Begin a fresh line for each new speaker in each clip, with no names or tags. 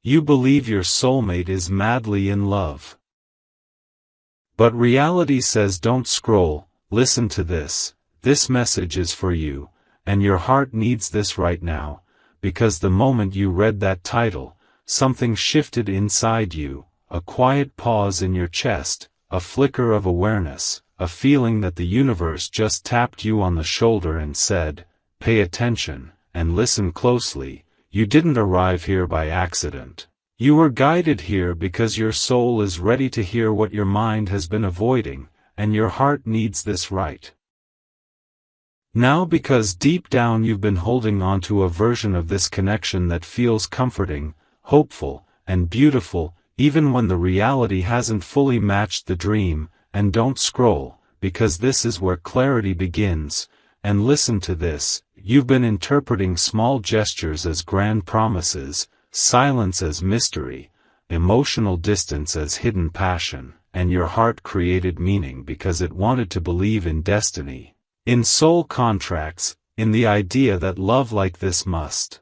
You believe your soulmate is madly in love. But reality says don't scroll, listen to this. This message is for you, and your heart needs this right now, because the moment you read that title, something shifted inside you, a quiet pause in your chest, a flicker of awareness, a feeling that the universe just tapped you on the shoulder and said, pay attention, and listen closely. You didn't arrive here by accident. You were guided here because your soul is ready to hear what your mind has been avoiding, and your heart needs this right now, because deep down you've been holding on to a version of this connection that feels comforting, hopeful, and beautiful, even when the reality hasn't fully matched the dream. And don't scroll, because this is where clarity begins. And listen to this, you've been interpreting small gestures as grand promises, silence as mystery, emotional distance as hidden passion, and your heart created meaning because it wanted to believe in destiny, in soul contracts, in the idea that love like this must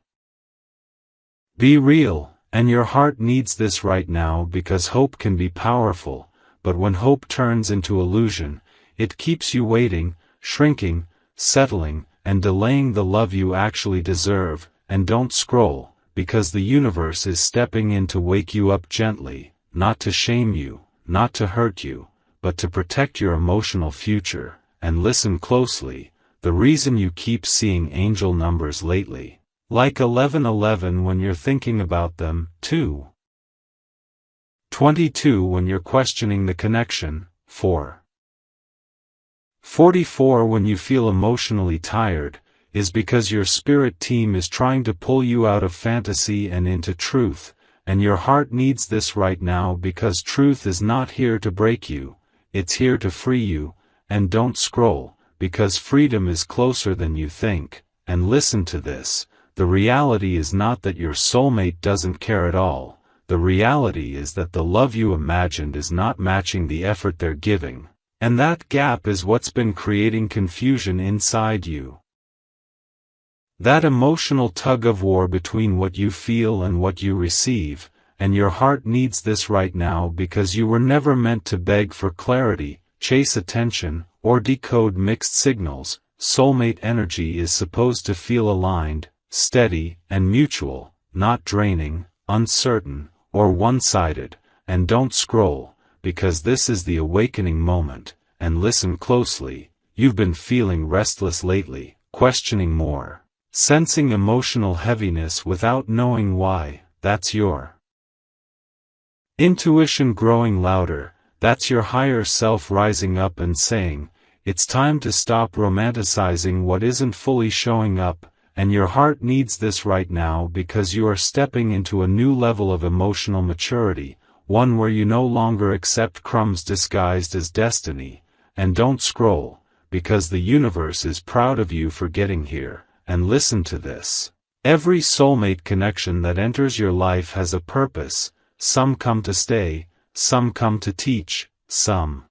be real. And your heart needs this right now because hope can be powerful, but when hope turns into illusion, it keeps you waiting, shrinking, settling, and delaying the love you actually deserve. And don't scroll, because the universe is stepping in to wake you up gently, not to shame you, not to hurt you, but to protect your emotional future. And listen closely, the reason you keep seeing angel numbers lately, like 1111 when you're thinking about them, 22 when you're questioning the connection, 44 when you feel emotionally tired, is because your spirit team is trying to pull you out of fantasy and into truth. And your heart needs this right now because truth is not here to break you, it's here to free you. And don't scroll, because freedom is closer than you think. And listen to this, the reality is not that your soulmate doesn't care at all, the reality is that the love you imagined is not matching the effort they're giving. And that gap is what's been creating confusion inside you. That emotional tug-of-war between what you feel and what you receive, and your heart needs this right now because you were never meant to beg for clarity, chase attention, or decode mixed signals. Soulmate energy is supposed to feel aligned, steady, and mutual, not draining, uncertain, or one-sided. And don't scroll, because this is the awakening moment. And listen closely, you've been feeling restless lately, questioning more, sensing emotional heaviness without knowing why. That's your intuition growing louder. That's your higher self rising up and saying, it's time to stop romanticizing what isn't fully showing up. And your heart needs this right now because you are stepping into a new level of emotional maturity, one where you no longer accept crumbs disguised as destiny. And don't scroll, because the universe is proud of you for getting here. And listen to this, every soulmate connection that enters your life has a purpose. Some come to stay, some come to teach, some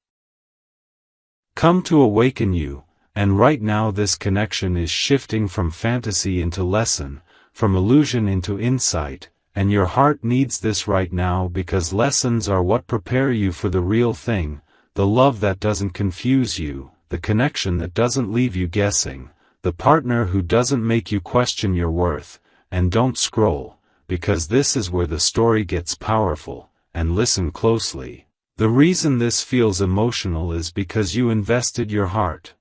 come to awaken you. And right now this connection is shifting from fantasy into lesson, from illusion into insight. And your heart needs this right now because lessons are what prepare you for the real thing, the love that doesn't confuse you, the connection that doesn't leave you guessing, the partner who doesn't make you question your worth. And don't scroll, because this is where the story gets powerful. And listen closely, the reason this feels emotional is because you invested your heart,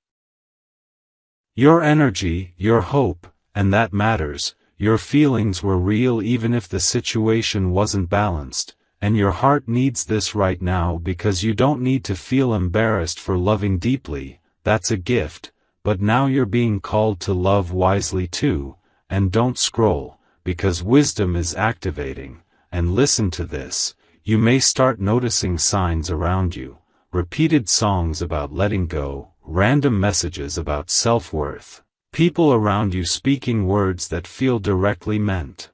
your energy, your hope, and that matters. Your feelings were real even if the situation wasn't balanced. And your heart needs this right now because you don't need to feel embarrassed for loving deeply. That's a gift, but now you're being called to love wisely too. And don't scroll, because wisdom is activating. And listen to this, you may start noticing signs around you, repeated songs about letting go, random messages about self-worth, people around you speaking words that feel directly meant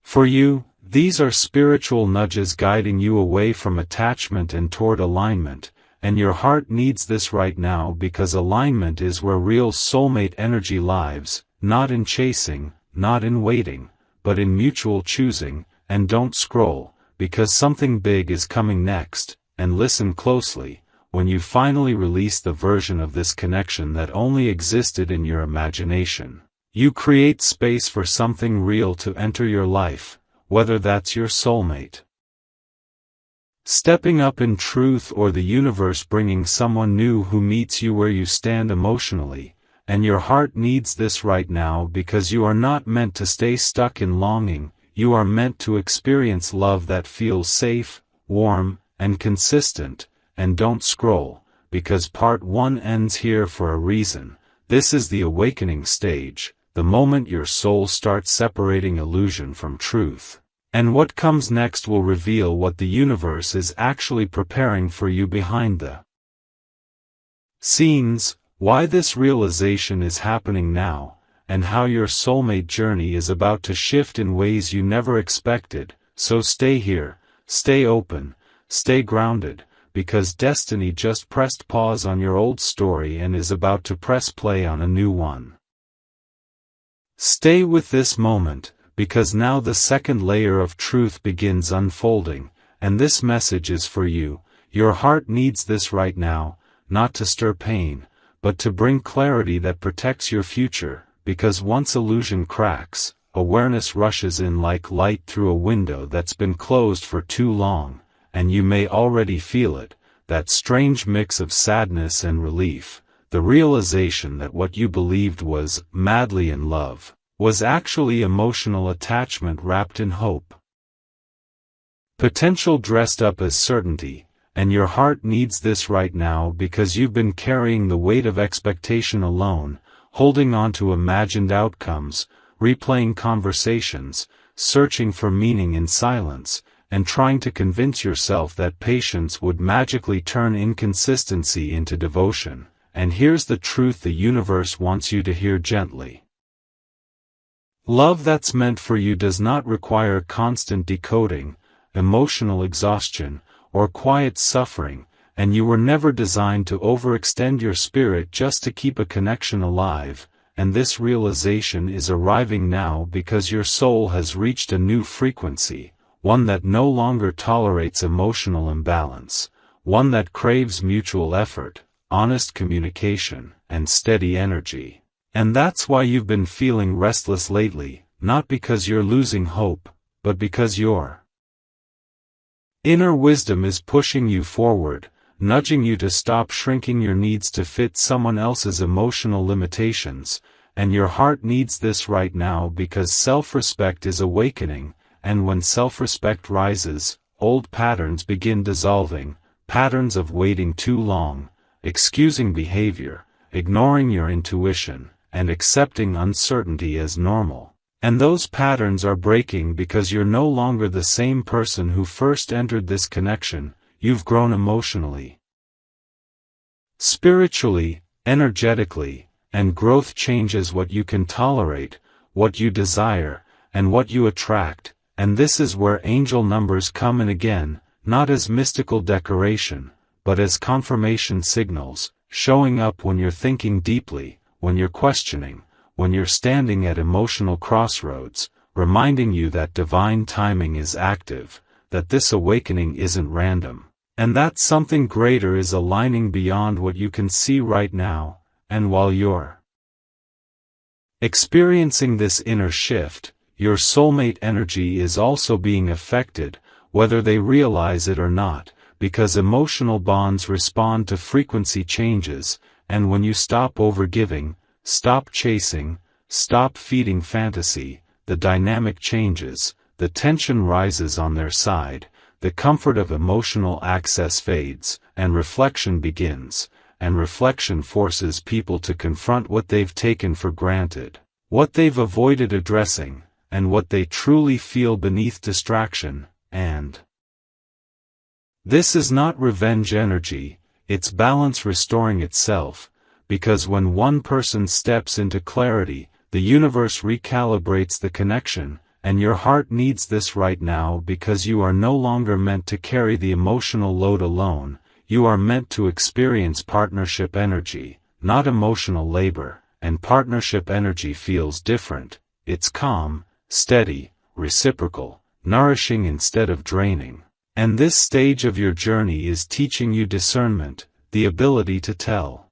for you. These are spiritual nudges guiding you away from attachment and toward alignment. And your heart needs this right now because alignment is where real soulmate energy lives, not in chasing, not in waiting, but in mutual choosing, and don't scroll, because something big is coming next, and listen closely. When you finally release the version of this connection that only existed in your imagination, you create space for something real to enter your life, whether that's your soulmate stepping up in truth or the universe bringing someone new who meets you where you stand emotionally. And your heart needs this right now because you are not meant to stay stuck in longing, you are meant to experience love that feels safe, warm, and consistent. And don't scroll, because part 1 ends here for a reason. This is the awakening stage, the moment your soul starts separating illusion from truth. And what comes next will reveal what the universe is actually preparing for you behind the scenes, why this realization is happening now, and how your soulmate journey is about to shift in ways you never expected. So stay here, stay open, stay grounded, because destiny just pressed pause on your old story and is about to press play on a new one. Stay with this moment, because now the second layer of truth begins unfolding, and this message is for you. Your heart needs this right now, not to stir pain, but to bring clarity that protects your future, because once illusion cracks, awareness rushes in like light through a window that's been closed for too long. And you may already feel it, that strange mix of sadness and relief, the realization that what you believed was madly in love, was actually emotional attachment wrapped in hope. Potential dressed up as certainty, and your heart needs this right now because you've been carrying the weight of expectation alone, holding on to imagined outcomes, replaying conversations, searching for meaning in silence, and trying to convince yourself that patience would magically turn inconsistency into devotion. And here's the truth the universe wants you to hear gently. Love that's meant for you does not require constant decoding, emotional exhaustion, or quiet suffering, and you were never designed to overextend your spirit just to keep a connection alive. And this realization is arriving now because your soul has reached a new frequency. One that no longer tolerates emotional imbalance, one that craves mutual effort, honest communication, and steady energy. And that's why you've been feeling restless lately, not because you're losing hope, but because your inner wisdom is pushing you forward, nudging you to stop shrinking your needs to fit someone else's emotional limitations. And your heart needs this right now because self-respect is awakening. And when self-respect rises, old patterns begin dissolving, patterns of waiting too long, excusing behavior, ignoring your intuition, and accepting uncertainty as normal. And those patterns are breaking because you're no longer the same person who first entered this connection. You've grown emotionally, spiritually, energetically, and growth changes what you can tolerate, what you desire, and what you attract. And this is where angel numbers come in again, not as mystical decoration, but as confirmation signals, showing up when you're thinking deeply, when you're questioning, when you're standing at emotional crossroads, reminding you that divine timing is active, that this awakening isn't random, and that something greater is aligning beyond what you can see right now. And while you're experiencing this inner shift, your soulmate energy is also being affected, whether they realize it or not, because emotional bonds respond to frequency changes, and when you stop overgiving, stop chasing, stop feeding fantasy, the dynamic changes, the tension rises on their side, the comfort of emotional access fades, and reflection begins, and reflection forces people to confront what they've taken for granted, what they've avoided addressing, and what they truly feel beneath distraction. And this is not revenge energy, it's balance restoring itself, because when one person steps into clarity, the universe recalibrates the connection, and your heart needs this right now because you are no longer meant to carry the emotional load alone, you are meant to experience partnership energy, not emotional labor, and partnership energy feels different, it's calm, steady, reciprocal, nourishing instead of draining. And this stage of your journey is teaching you discernment, the ability to tell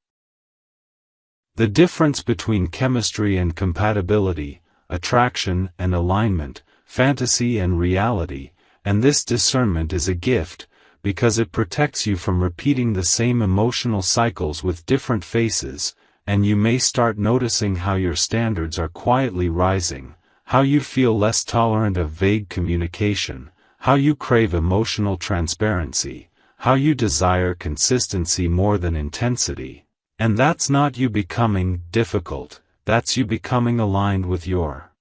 the difference between chemistry and compatibility, attraction and alignment, fantasy and reality, and this discernment is a gift, because it protects you from repeating the same emotional cycles with different faces, and you may start noticing how your standards are quietly rising, how you feel less tolerant of vague communication, how you crave emotional transparency, how you desire consistency more than intensity. And that's not you becoming difficult, that's you becoming aligned with your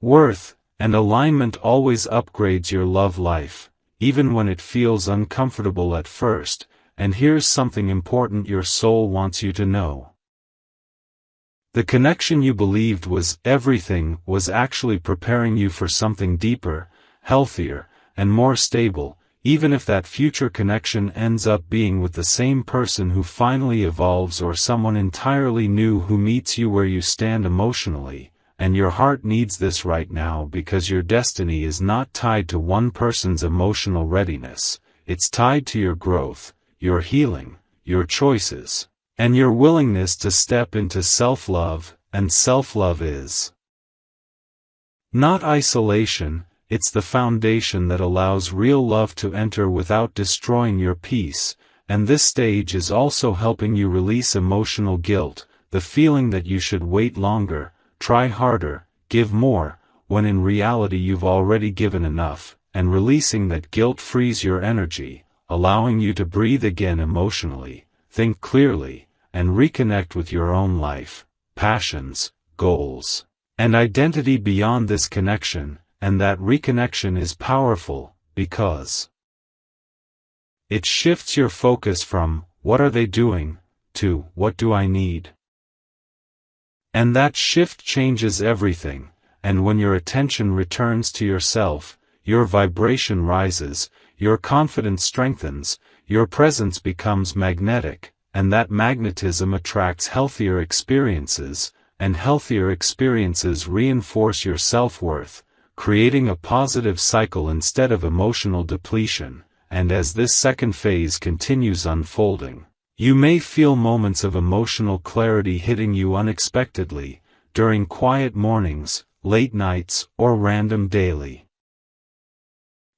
worth, and alignment always upgrades your love life, even when it feels uncomfortable at first. And here's something important your soul wants you to know. The connection you believed was everything was actually preparing you for something deeper, healthier, and more stable, even if that future connection ends up being with the same person who finally evolves or someone entirely new who meets you where you stand emotionally. And your heart needs this right now because your destiny is not tied to one person's emotional readiness, it's tied to your growth, your healing, your choices, and your willingness to step into self-love. And self-love is not isolation, it's the foundation that allows real love to enter without destroying your peace. And this stage is also helping you release emotional guilt, the feeling that you should wait longer, try harder, give more, when in reality you've already given enough, and releasing that guilt frees your energy, allowing you to breathe again emotionally, think clearly, and reconnect with your own life, passions, goals, and identity. Beyond this connection, and that reconnection is powerful, because it shifts your focus from, what are they doing, to, what do I need? And that shift changes everything, and when your attention returns to yourself, your vibration rises, your confidence strengthens, your presence becomes magnetic, and that magnetism attracts healthier experiences, and healthier experiences reinforce your self-worth, creating a positive cycle instead of emotional depletion. And as this second phase continues unfolding, you may feel moments of emotional clarity hitting you unexpectedly, during quiet mornings, late nights, or random daily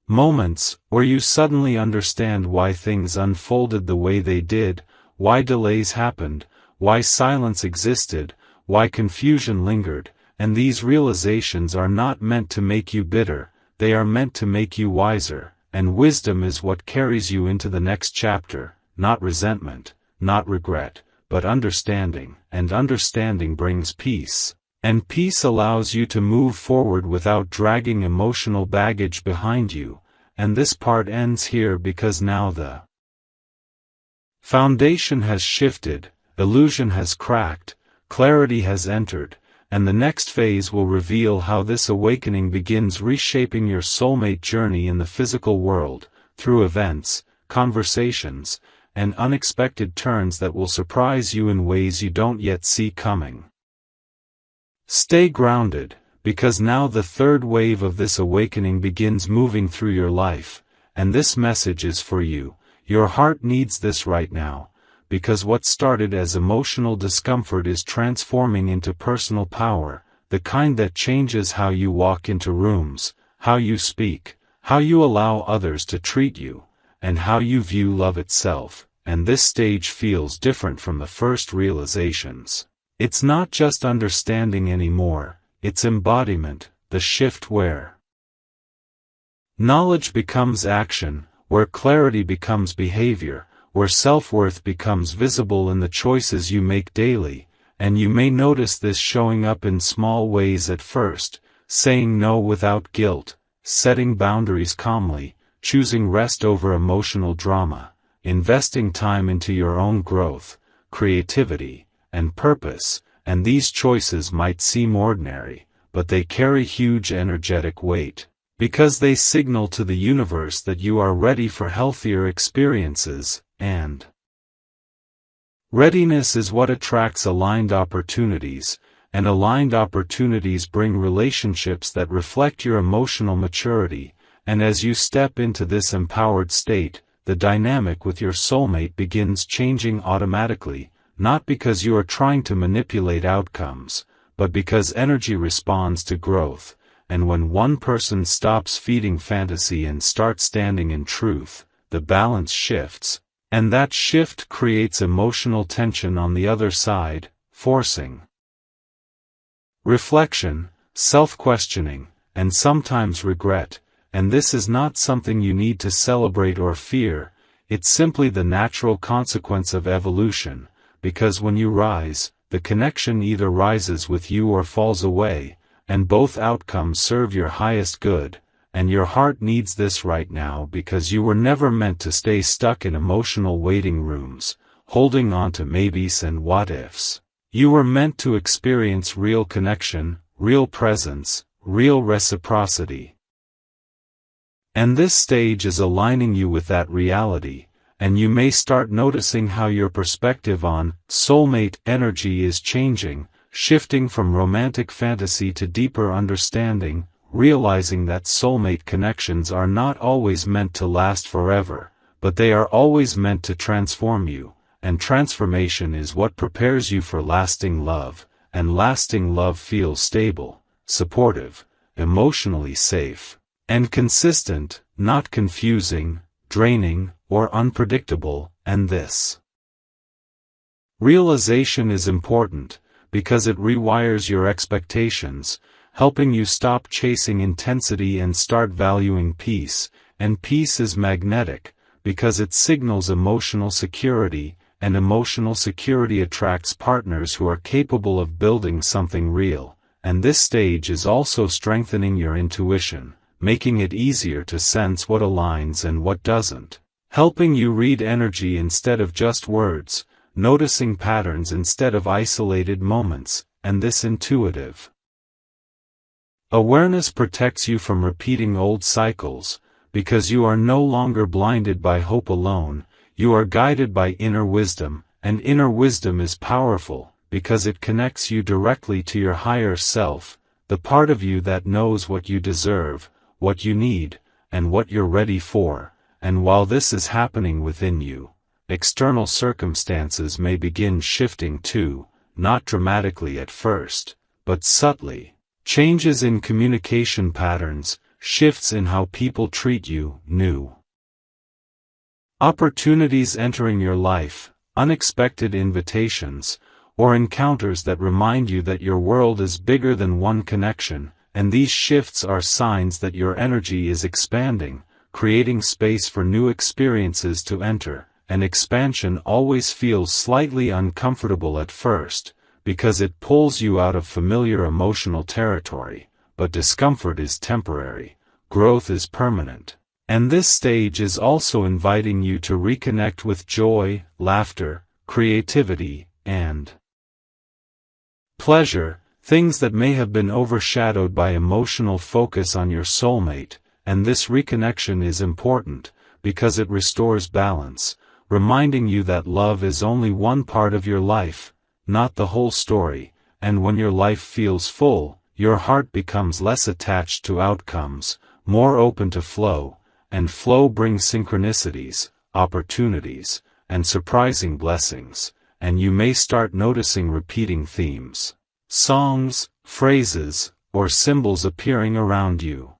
moments, where you suddenly understand why things unfolded the way they did, why delays happened, why silence existed, why confusion lingered. And these realizations are not meant to make you bitter, they are meant to make you wiser, and wisdom is what carries you into the next chapter, not resentment, not regret, but understanding, and understanding brings peace, and peace allows you to move forward without dragging emotional baggage behind you. And this part ends here because now the foundation has shifted, illusion has cracked, clarity has entered, and the next phase will reveal how this awakening begins reshaping your soulmate journey in the physical world, through events, conversations, and unexpected turns that will surprise you in ways you don't yet see coming. Stay grounded, because now the third wave of this awakening begins moving through your life, and this message is for you. Your heart needs this right now, because what started as emotional discomfort is transforming into personal power, the kind that changes how you walk into rooms, how you speak, how you allow others to treat you, and how you view love itself. And this stage feels different from the first realizations. It's not just understanding anymore, it's embodiment, the shift where knowledge becomes action, where clarity becomes behavior, where self-worth becomes visible in the choices you make daily. And you may notice this showing up in small ways at first, saying no without guilt, setting boundaries calmly, choosing rest over emotional drama, investing time into your own growth, creativity, and purpose. And these choices might seem ordinary, but they carry huge energetic weight, because they signal to the universe that you are ready for healthier experiences. And readiness is what attracts aligned opportunities, and aligned opportunities bring relationships that reflect your emotional maturity, and as you step into this empowered state, the dynamic with your soulmate begins changing automatically, not because you are trying to manipulate outcomes, but because energy responds to growth, and when one person stops feeding fantasy and starts standing in truth, the balance shifts, and that shift creates emotional tension on the other side, forcing reflection, self-questioning, and sometimes regret, and this is not something you need to celebrate or fear, it's simply the natural consequence of evolution, because when you rise, the connection either rises with you or falls away, and both outcomes serve your highest good, and your heart needs this right now because you were never meant to stay stuck in emotional waiting rooms, holding on to maybes and what-ifs. You were meant to experience real connection, real presence, real reciprocity. And this stage is aligning you with that reality, and you may start noticing how your perspective on soulmate energy is changing, shifting from romantic fantasy to deeper understanding, realizing that soulmate connections are not always meant to last forever, but they are always meant to transform you, and transformation is what prepares you for lasting love, and lasting love feels stable, supportive, emotionally safe, and consistent, not confusing, draining, or unpredictable, and this realization is important, because it rewires your expectations, helping you stop chasing intensity and start valuing peace, and peace is magnetic, because it signals emotional security, and emotional security attracts partners who are capable of building something real, and this stage is also strengthening your intuition, making it easier to sense what aligns and what doesn't, helping you read energy instead of just words, noticing patterns instead of isolated moments, and this intuitive awareness protects you from repeating old cycles, because you are no longer blinded by hope alone, you are guided by inner wisdom, and inner wisdom is powerful, because it connects you directly to your higher self, the part of you that knows what you deserve, what you need, and what you're ready for, and while this is happening within you, external circumstances may begin shifting too, not dramatically at first, but subtly. Changes in communication patterns, shifts in how people treat you, new opportunities entering your life, unexpected invitations, or encounters that remind you that your world is bigger than one connection, and these shifts are signs that your energy is expanding, creating space for new experiences to enter, and expansion always feels slightly uncomfortable at first, because it pulls you out of familiar emotional territory, but discomfort is temporary, growth is permanent. And this stage is also inviting you to reconnect with joy, laughter, creativity, and pleasure, things that may have been overshadowed by emotional focus on your soulmate, and this reconnection is important, because it restores balance, reminding you that love is only one part of your life, not the whole story, and when your life feels full, your heart becomes less attached to outcomes, more open to flow, and flow brings synchronicities, opportunities, and surprising blessings, and you may start noticing repeating themes, songs, phrases, or symbols appearing around you,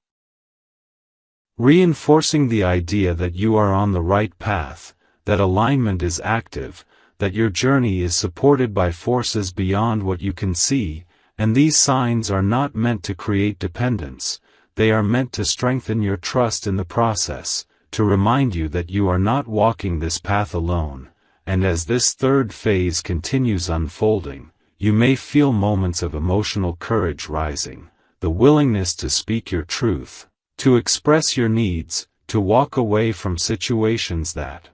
reinforcing the idea that you are on the right path, that alignment is active, that your journey is supported by forces beyond what you can see, and these signs are not meant to create dependence, they are meant to strengthen your trust in the process, to remind you that you are not walking this path alone, and as this third phase continues unfolding, you may feel moments of emotional courage rising, the willingness to speak your truth, to express your needs, to walk away from situations that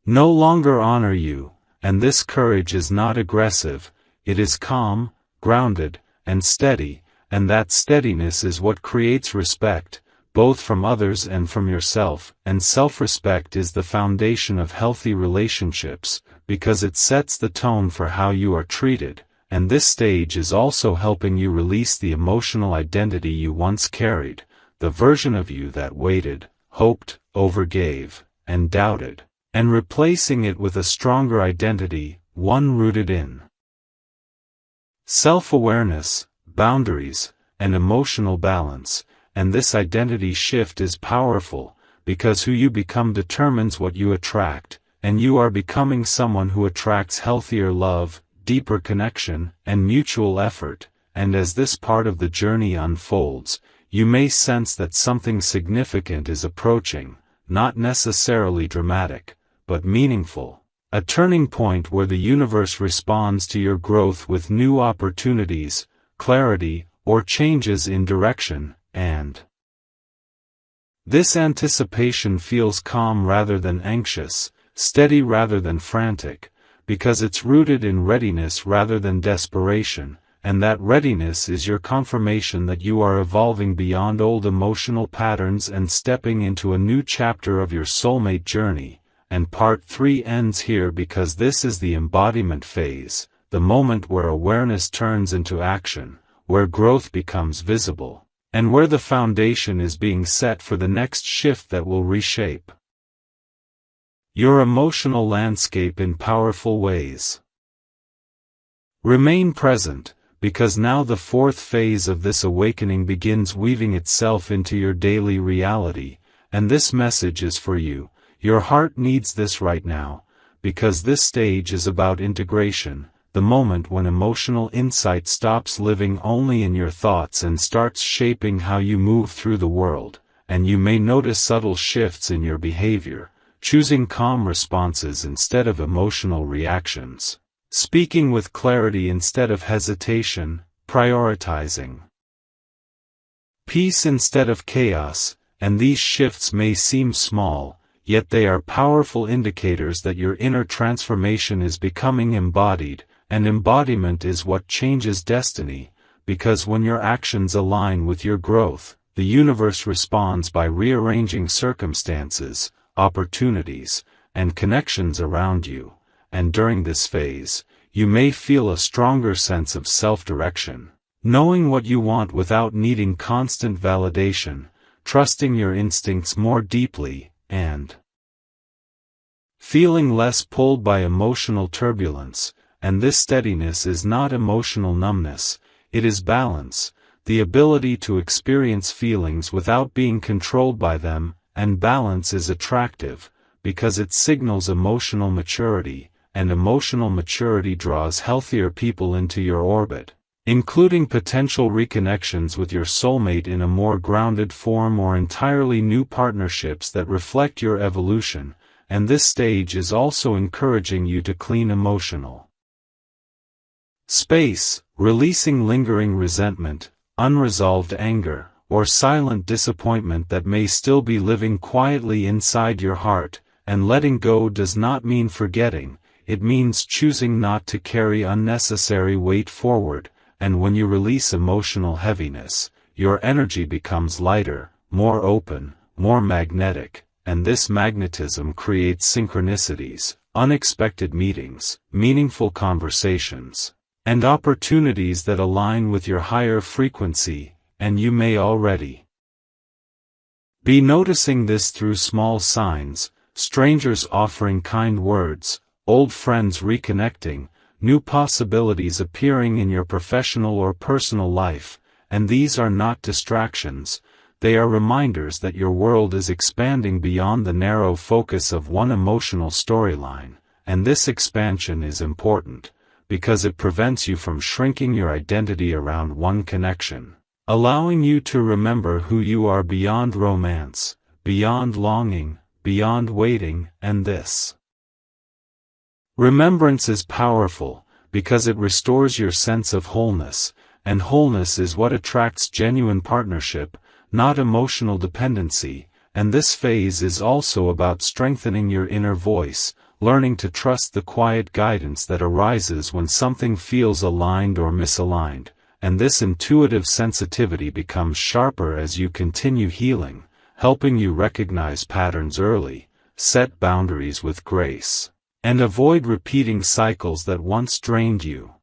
no longer honor you, and this courage is not aggressive, it is calm, grounded, and steady, and that steadiness is what creates respect, both from others and from yourself, and self-respect is the foundation of healthy relationships, because it sets the tone for how you are treated, and this stage is also helping you release the emotional identity you once carried, the version of you that waited, hoped, overgave, and doubted, and replacing it with a stronger identity, one rooted in self-awareness, boundaries, and emotional balance. And this identity shift is powerful, because who you become determines what you attract, and you are becoming someone who attracts healthier love, deeper connection, and mutual effort. And as this part of the journey unfolds, you may sense that something significant is approaching, not necessarily dramatic, but meaningful. A turning point where the universe responds to your growth with new opportunities, clarity, or changes in direction, and this anticipation feels calm rather than anxious, steady rather than frantic, because it's rooted in readiness rather than desperation, and that readiness is your confirmation that you are evolving beyond old emotional patterns and stepping into a new chapter of your soulmate journey. And part 3 ends here because this is the embodiment phase, the moment where awareness turns into action, where growth becomes visible, and where the foundation is being set for the next shift that will reshape your emotional landscape in powerful ways. Remain present, because now the 4th phase of this awakening begins weaving itself into your daily reality, and this message is for you. Your heart needs this right now, because this stage is about integration, the moment when emotional insight stops living only in your thoughts and starts shaping how you move through the world. And you may notice subtle shifts in your behavior, choosing calm responses instead of emotional reactions, speaking with clarity instead of hesitation, prioritizing peace instead of chaos. And these shifts may seem small, yet they are powerful indicators that your inner transformation is becoming embodied, and embodiment is what changes destiny, because when your actions align with your growth, the universe responds by rearranging circumstances, opportunities, and connections around you. And during this phase, you may feel a stronger sense of self-direction, knowing what you want without needing constant validation, trusting your instincts more deeply, and feeling less pulled by emotional turbulence. And this steadiness is not emotional numbness, it is balance, the ability to experience feelings without being controlled by them. And balance is attractive, because it signals emotional maturity, and emotional maturity draws healthier people into your orbit, including potential reconnections with your soulmate in a more grounded form or entirely new partnerships that reflect your evolution. And this stage is also encouraging you to clean emotional space, releasing lingering resentment, unresolved anger, or silent disappointment that may still be living quietly inside your heart. And letting go does not mean forgetting, it means choosing not to carry unnecessary weight forward. And when you release emotional heaviness, your energy becomes lighter, more open, more magnetic, and this magnetism creates synchronicities, unexpected meetings, meaningful conversations, and opportunities that align with your higher frequency. And you may already be noticing this through small signs, strangers offering kind words, old friends reconnecting, new possibilities appearing in your professional or personal life. And these are not distractions, they are reminders that your world is expanding beyond the narrow focus of one emotional storyline. And this expansion is important, because it prevents you from shrinking your identity around one connection, allowing you to remember who you are beyond romance, beyond longing, beyond waiting. And this remembrance is powerful, because it restores your sense of wholeness, and wholeness is what attracts genuine partnership, not emotional dependency. And this phase is also about strengthening your inner voice, learning to trust the quiet guidance that arises when something feels aligned or misaligned. And this intuitive sensitivity becomes sharper as you continue healing, helping you recognize patterns early, set boundaries with grace, and avoid repeating cycles that once drained you.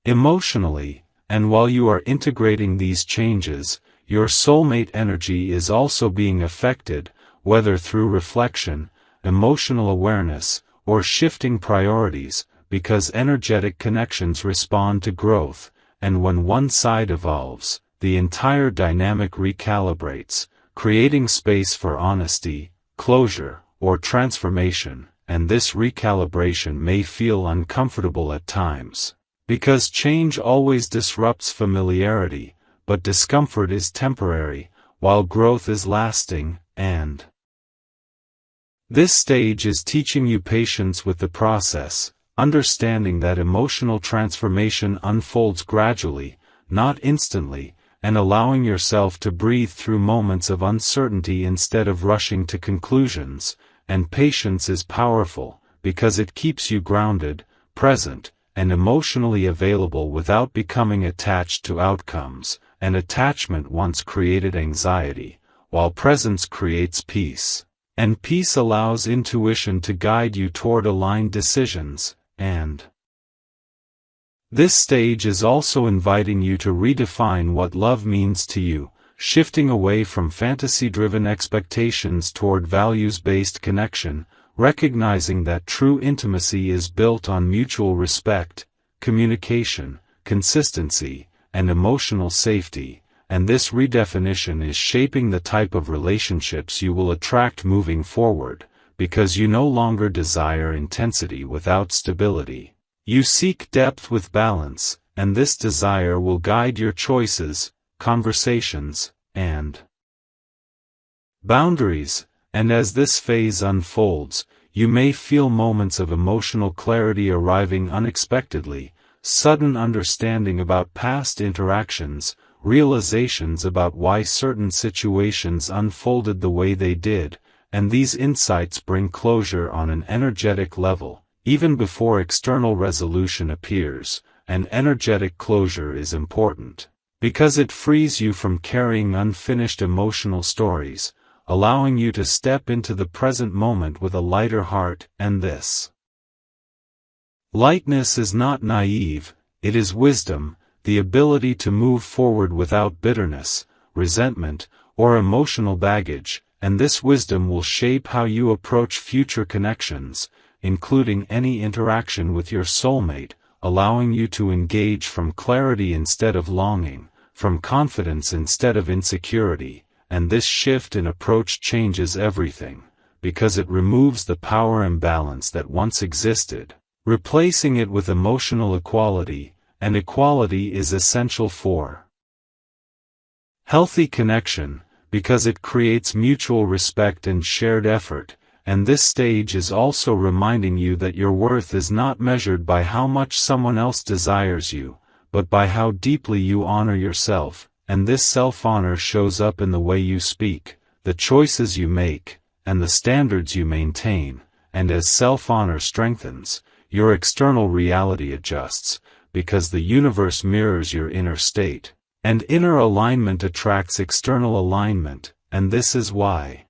Emotionally, and while you are integrating these changes, your soulmate energy is also being affected, whether through reflection, emotional awareness, or shifting priorities, because energetic connections respond to growth, and when one side evolves, the entire dynamic recalibrates, creating space for honesty, closure, or transformation, and this recalibration may feel uncomfortable at times. Because change always disrupts familiarity, but discomfort is temporary, while growth is lasting, and this stage is teaching you patience with the process, understanding that emotional transformation unfolds gradually, not instantly, and allowing yourself to breathe through moments of uncertainty instead of rushing to conclusions, and patience is powerful, because it keeps you grounded, present, and emotionally available without becoming attached to outcomes, and attachment once created anxiety, while presence creates peace. And peace allows intuition to guide you toward aligned decisions, and this stage is also inviting you to redefine what love means to you, shifting away from fantasy-driven expectations toward values-based connection, recognizing that true intimacy is built on mutual respect, communication, consistency, and emotional safety, and this redefinition is shaping the type of relationships you will attract moving forward, because you no longer desire intensity without stability. You seek depth with balance, and this desire will guide your choices, conversations, and boundaries, and as this phase unfolds, you may feel moments of emotional clarity arriving unexpectedly, sudden understanding about past interactions, realizations about why certain situations unfolded the way they did, and these insights bring closure on an energetic level, even before external resolution appears, and energetic closure is important, because it frees you from carrying unfinished emotional stories, allowing you to step into the present moment with a lighter heart, and this lightness is not naive, it is wisdom, the ability to move forward without bitterness, resentment, or emotional baggage, and this wisdom will shape how you approach future connections, including any interaction with your soulmate, allowing you to engage from clarity instead of longing, from confidence instead of insecurity, and this shift in approach changes everything, because it removes the power imbalance that once existed, replacing it with emotional equality, and equality is essential for healthy connection, because it creates mutual respect and shared effort, and this stage is also reminding you that your worth is not measured by how much someone else desires you, but by how deeply you honor yourself, and this self-honor shows up in the way you speak, the choices you make, and the standards you maintain, and as self-honor strengthens, your external reality adjusts, because the universe mirrors your inner state, and inner alignment attracts external alignment, and this is why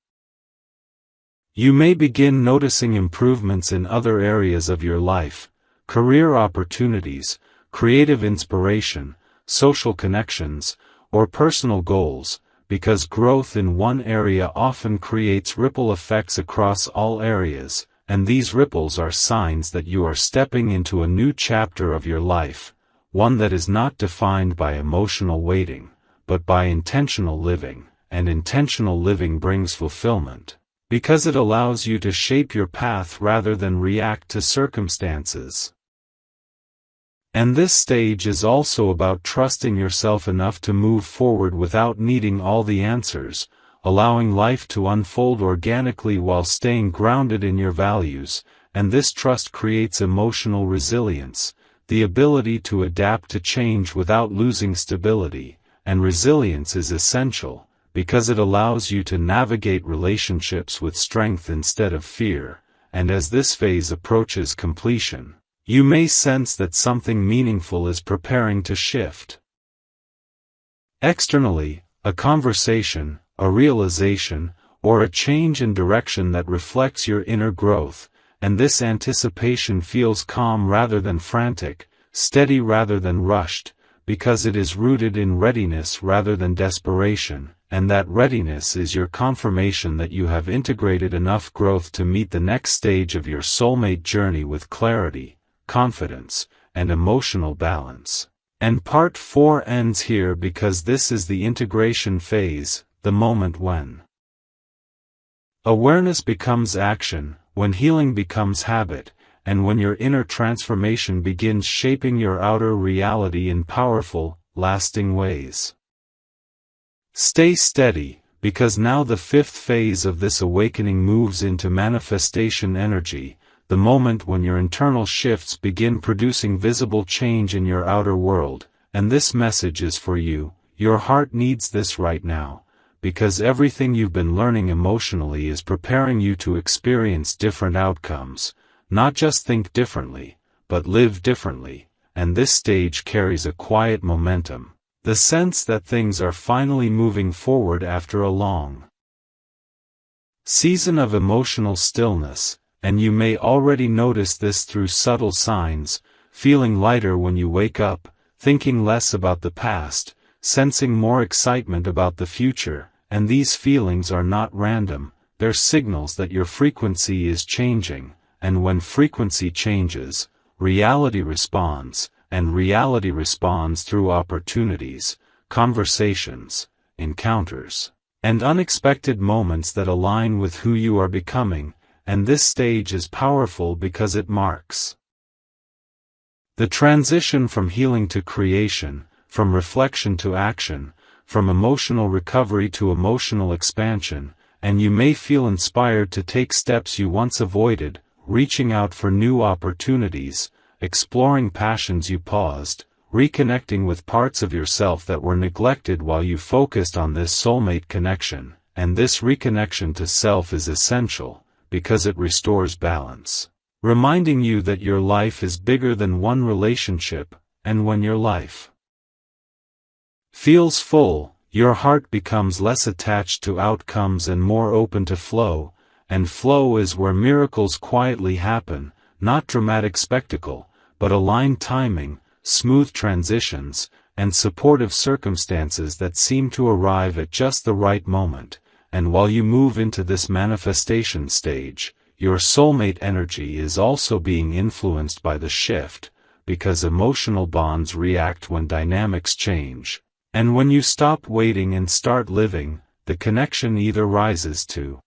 you may begin noticing improvements in other areas of your life, career opportunities, creative inspiration, social connections, or personal goals, because growth in one area often creates ripple effects across all areas, and these ripples are signs that you are stepping into a new chapter of your life, one that is not defined by emotional waiting, but by intentional living, and intentional living brings fulfillment, because it allows you to shape your path rather than react to circumstances. And this stage is also about trusting yourself enough to move forward without needing all the answers, allowing life to unfold organically while staying grounded in your values, and this trust creates emotional resilience, the ability to adapt to change without losing stability, and resilience is essential, because it allows you to navigate relationships with strength instead of fear, and as this phase approaches completion, you may sense that something meaningful is preparing to shift. Externally, a conversation, a realization, or a change in direction that reflects your inner growth, and this anticipation feels calm rather than frantic, steady rather than rushed, because it is rooted in readiness rather than desperation, and that readiness is your confirmation that you have integrated enough growth to meet the next stage of your soulmate journey with clarity, confidence, and emotional balance. And part 4 ends here because this is the integration phase, the moment when awareness becomes action, when healing becomes habit, and when your inner transformation begins shaping your outer reality in powerful, lasting ways. Stay steady, because now the 5th phase of this awakening moves into manifestation energy, the moment when your internal shifts begin producing visible change in your outer world, and this message is for you. Your heart needs this right now, because everything you've been learning emotionally is preparing you to experience different outcomes. Not just think differently, but live differently, and this stage carries a quiet momentum, the sense that things are finally moving forward after a long season of emotional stillness, and you may already notice this through subtle signs, feeling lighter when you wake up, thinking less about the past, sensing more excitement about the future, and these feelings are not random, they're signals that your frequency is changing. And when frequency changes, reality responds, and reality responds through opportunities, conversations, encounters, and unexpected moments that align with who you are becoming, and this stage is powerful because it marks the transition from healing to creation, from reflection to action, from emotional recovery to emotional expansion, and you may feel inspired to take steps you once avoided, reaching out for new opportunities, exploring passions you paused, reconnecting with parts of yourself that were neglected while you focused on this soulmate connection, and this reconnection to self is essential, because it restores balance, reminding you that your life is bigger than one relationship, and when your life feels full, your heart becomes less attached to outcomes and more open to flow. And flow is where miracles quietly happen, not dramatic spectacle, but aligned timing, smooth transitions, and supportive circumstances that seem to arrive at just the right moment. And while you move into this manifestation stage, your soulmate energy is also being influenced by the shift, because emotional bonds react when dynamics change. And when you stop waiting and start living, the connection either rises to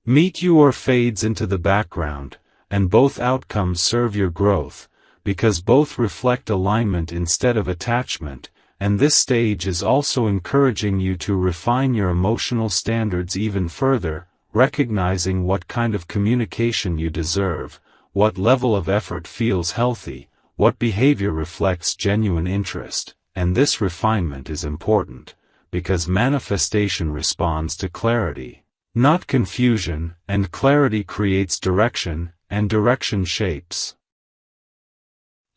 meet you or fades into the background, and both outcomes serve your growth, because both reflect alignment instead of attachment, and this stage is also encouraging you to refine your emotional standards even further, recognizing what kind of communication you deserve, what level of effort feels healthy, what behavior reflects genuine interest, and this refinement is important, because manifestation responds to clarity, not confusion, and clarity creates direction, and direction shapes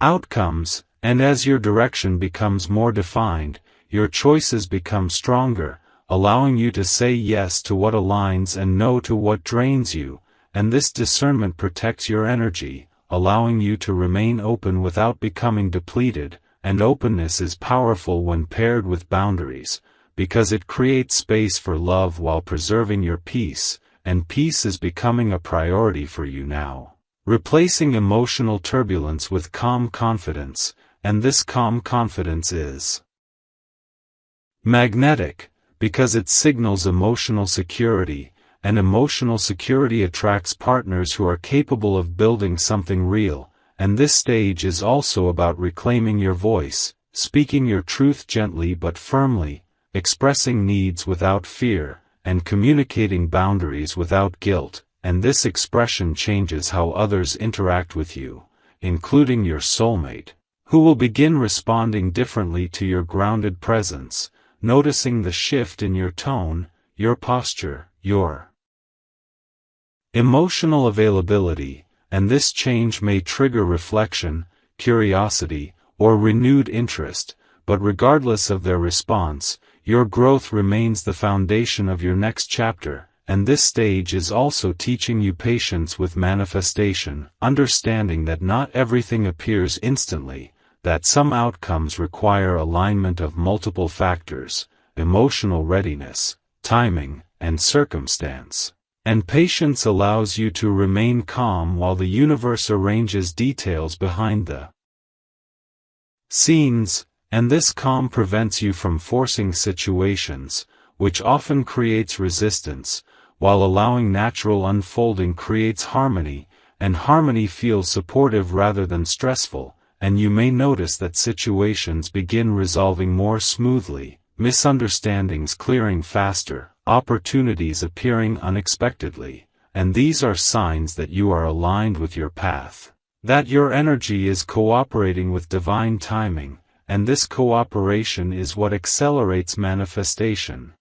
outcomes, and as your direction becomes more defined, your choices become stronger, allowing you to say yes to what aligns and no to what drains you, and this discernment protects your energy, allowing you to remain open without becoming depleted, and openness is powerful when paired with boundaries, because it creates space for love while preserving your peace, and peace is becoming a priority for you now, replacing emotional turbulence with calm confidence, and this calm confidence is magnetic, because it signals emotional security, and emotional security attracts partners who are capable of building something real, and this stage is also about reclaiming your voice, speaking your truth gently but firmly, expressing needs without fear, and communicating boundaries without guilt, and this expression changes how others interact with you, including your soulmate, who will begin responding differently to your grounded presence, noticing the shift in your tone, your posture, your emotional availability, and this change may trigger reflection, curiosity, or renewed interest, but regardless of their response, your growth remains the foundation of your next chapter, and this stage is also teaching you patience with manifestation, understanding that not everything appears instantly, that some outcomes require alignment of multiple factors, emotional readiness, timing, and circumstance. And patience allows you to remain calm while the universe arranges details behind the scenes, and this calm prevents you from forcing situations, which often creates resistance, while allowing natural unfolding creates harmony, and harmony feels supportive rather than stressful, and you may notice that situations begin resolving more smoothly, misunderstandings clearing faster, opportunities appearing unexpectedly, and these are signs that you are aligned with your path, that your energy is cooperating with divine timing, and this cooperation is what accelerates manifestation.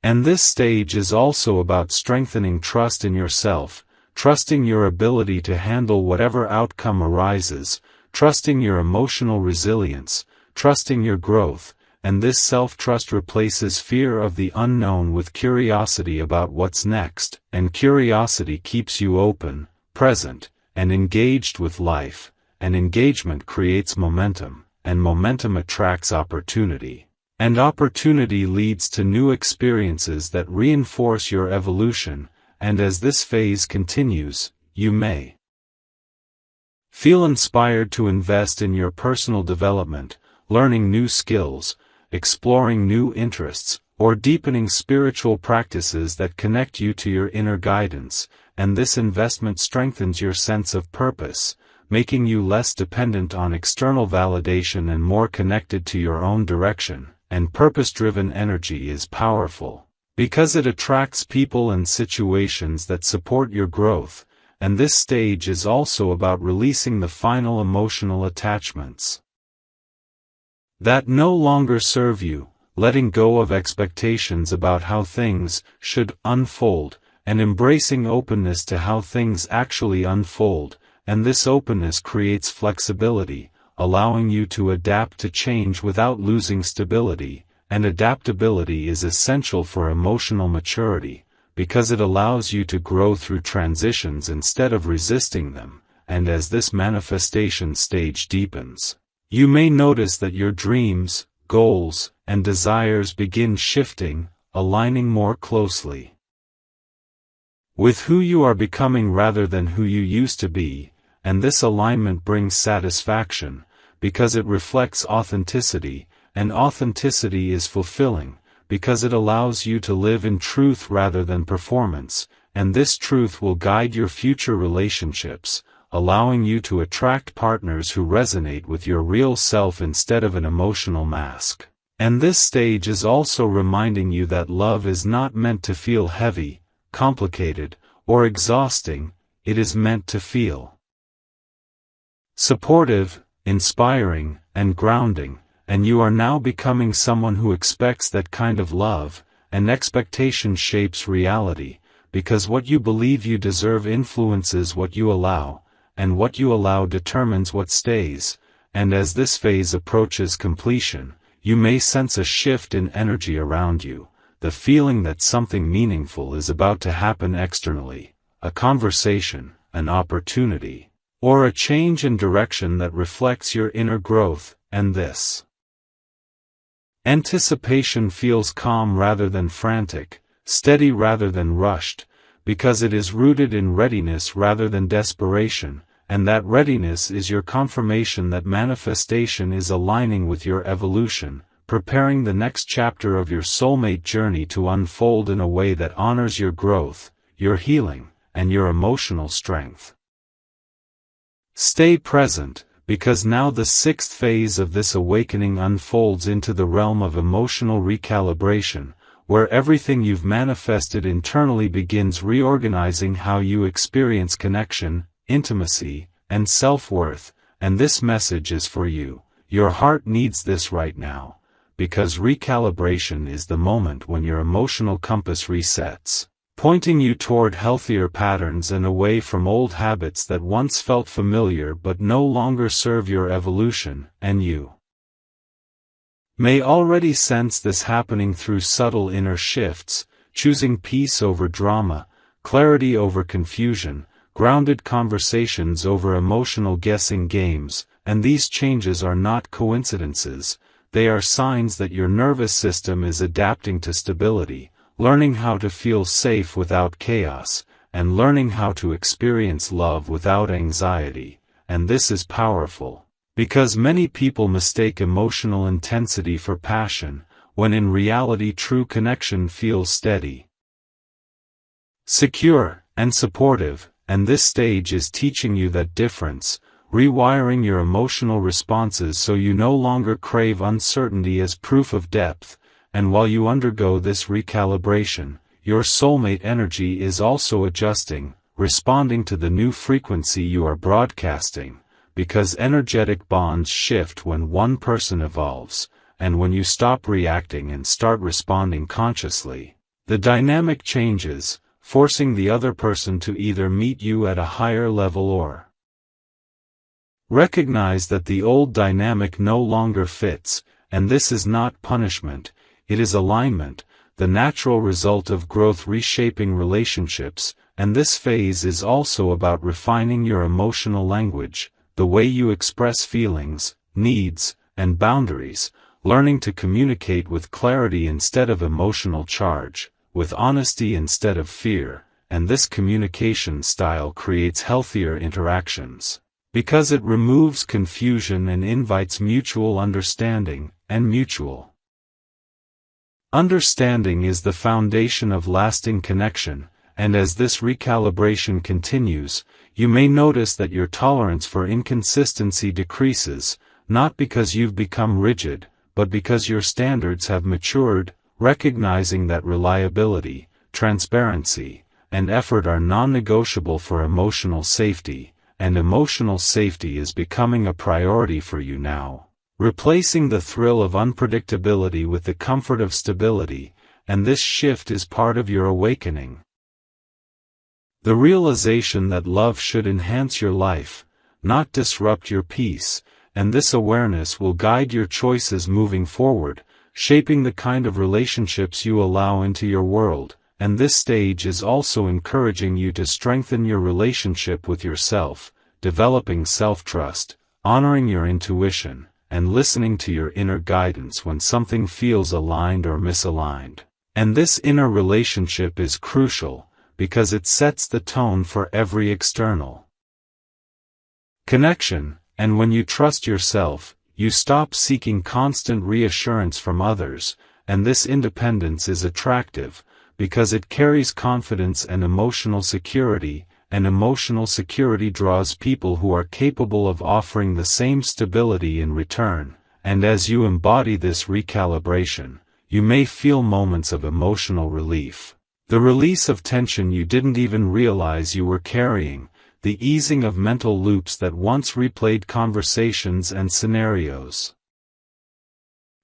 And this stage is also about strengthening trust in yourself, trusting your ability to handle whatever outcome arises, trusting your emotional resilience, trusting your growth, and this self-trust replaces fear of the unknown with curiosity about what's next, and curiosity keeps you open, present, and engaged with life, and engagement creates momentum, and momentum attracts opportunity. And opportunity leads to new experiences that reinforce your evolution, and as this phase continues, you may feel inspired to invest in your personal development, learning new skills, exploring new interests, or deepening spiritual practices that connect you to your inner guidance, and this investment strengthens your sense of purpose, making you less dependent on external validation and more connected to your own direction. And purpose-driven energy is powerful, because it attracts people and situations that support your growth, and this stage is also about releasing the final emotional attachments that no longer serve you, letting go of expectations about how things should unfold, and embracing openness to how things actually unfold, and this openness creates flexibility, allowing you to adapt to change without losing stability, and adaptability is essential for emotional maturity, because it allows you to grow through transitions instead of resisting them, and as this manifestation stage deepens, you may notice that your dreams, goals, and desires begin shifting, aligning more closely with who you are becoming rather than who you used to be, and this alignment brings satisfaction, because it reflects authenticity, and authenticity is fulfilling, because it allows you to live in truth rather than performance, and this truth will guide your future relationships, allowing you to attract partners who resonate with your real self instead of an emotional mask. And this stage is also reminding you that love is not meant to feel heavy, complicated, or exhausting, it is meant to feel supportive, inspiring, and grounding, and you are now becoming someone who expects that kind of love, and expectation shapes reality, because what you believe you deserve influences what you allow, and what you allow determines what stays, and as this phase approaches completion, you may sense a shift in energy around you, the feeling that something meaningful is about to happen externally, a conversation, an opportunity, or a change in direction that reflects your inner growth, and this anticipation feels calm rather than frantic, steady rather than rushed, because it is rooted in readiness rather than desperation, and that readiness is your confirmation that manifestation is aligning with your evolution, preparing the next chapter of your soulmate journey to unfold in a way that honors your growth, your healing, and your emotional strength. Stay present, because now the sixth phase of this awakening unfolds into the realm of emotional recalibration, where everything you've manifested internally begins reorganizing how you experience connection, intimacy, and self-worth, and this message is for you. Your heart needs this right now, because recalibration is the moment when your emotional compass resets, pointing you toward healthier patterns and away from old habits that once felt familiar but no longer serve your evolution, and you may already sense this happening through subtle inner shifts, choosing peace over drama, clarity over confusion, grounded conversations over emotional guessing games, and these changes are not coincidences, they are signs that your nervous system is adapting to stability, learning how to feel safe without chaos, and learning how to experience love without anxiety, and this is powerful, because many people mistake emotional intensity for passion, when in reality true connection feels steady, secure, and supportive, and this stage is teaching you that difference, rewiring your emotional responses so you no longer crave uncertainty as proof of depth, and while you undergo this recalibration, your soulmate energy is also adjusting, responding to the new frequency you are broadcasting, because energetic bonds shift when one person evolves, and when you stop reacting and start responding consciously, the dynamic changes, forcing the other person to either meet you at a higher level or recognize that the old dynamic no longer fits, and this is not punishment, it is alignment, the natural result of growth reshaping relationships, and this phase is also about refining your emotional language, the way you express feelings, needs, and boundaries, learning to communicate with clarity instead of emotional charge, with honesty instead of fear, and this communication style creates healthier interactions, because it removes confusion and invites mutual understanding, and mutual understanding is the foundation of lasting connection, and as this recalibration continues, you may notice that your tolerance for inconsistency decreases, not because you've become rigid, but because your standards have matured, recognizing that reliability, transparency, and effort are non-negotiable for emotional safety, and emotional safety is becoming a priority for you now, replacing the thrill of unpredictability with the comfort of stability, and this shift is part of your awakening. The realization that love should enhance your life, not disrupt your peace, and this awareness will guide your choices moving forward, shaping the kind of relationships you allow into your world, and this stage is also encouraging you to strengthen your relationship with yourself, developing self-trust, honoring your intuition, and listening to your inner guidance when something feels aligned or misaligned. And this inner relationship is crucial, because it sets the tone for every external connection, and when you trust yourself, you stop seeking constant reassurance from others, and this independence is attractive, because it carries confidence and emotional security, and emotional security draws people who are capable of offering the same stability in return, and as you embody this recalibration, you may feel moments of emotional relief. The release of tension you didn't even realize you were carrying, the easing of mental loops that once replayed conversations and scenarios.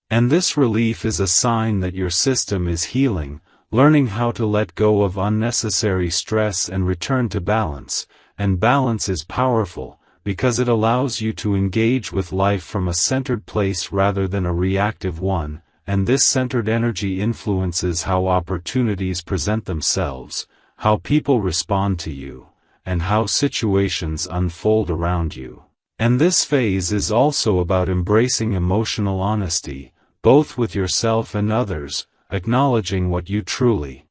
And this relief is a sign that your system is healing, learning how to let go of unnecessary stress and return to balance, and balance is powerful, because it allows you to engage with life from a centered place rather than a reactive one, and this centered energy influences how opportunities present themselves, how people respond to you, and how situations unfold around you. And this phase is also about embracing emotional honesty, both with yourself and others, acknowledging what you truly